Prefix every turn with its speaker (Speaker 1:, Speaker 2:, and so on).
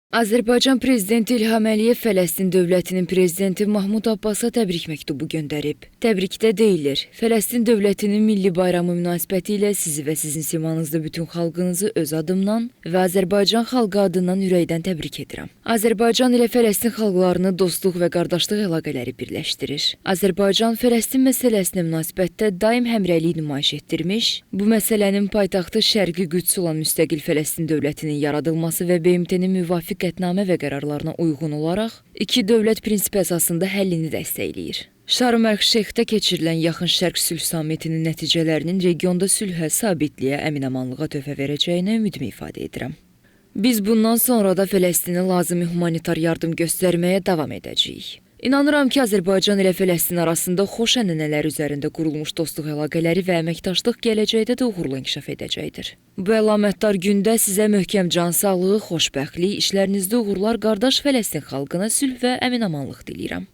Speaker 1: Azərbaycan prezidenti İlham Əliyev Fələstin dövlətinin prezidenti Mahmud Abbasa təbrik məktubu göndərib. Təbrikdə deyilir: Fələstin dövlətinin milli bayramı münasibətilə sizi və sizin simanızda bütün xalqınızı öz adımdan və Azərbaycan xalqı adından ürəkdən təbrik edirəm. Azərbaycan ilə Fələstin xalqlarını dostluq və qardaşlıq əlaqələri birləşdirir. Azərbaycan Fələstin məsələsinə münasibətdə daim həmrəylik nümayiş etdirmiş, bu məsələnin paytaxtı Şərqi Qüds olan müstəqil Fələstin dövlətinin yaradılması və BMT-nin müvafiq qətnamə və qərarlarına uyğun olaraq iki dövlət prinsipi əsasında həllini dəstəkləyir. Şarm-əl-Şeyxdə keçirilən Yaxın Şərq sülh sammitinin nəticələrinin regionda sülhə, sabitliyə, əmin-amanlığa töhfə verəcəyinə ümidimi ifadə edirəm. Biz bundan sonra da Fələstinə lazımi humanitar yardım göstərməyə davam edəcəyik. İnanıram ki, Azərbaycan ilə Fələstin arasında xoş ənənələr üzərində qurulmuş dostluq əlaqələri və əməkdaşlıq gələcəkdə də uğurla inkişaf edəcəkdir. Bu əlamətdar gündə sizə möhkəm can sağlığı, xoşbəxtlik, işlərinizdə uğurlar, qardaş Fələstin xalqına sülh və əmin-amanlıq diləyirəm.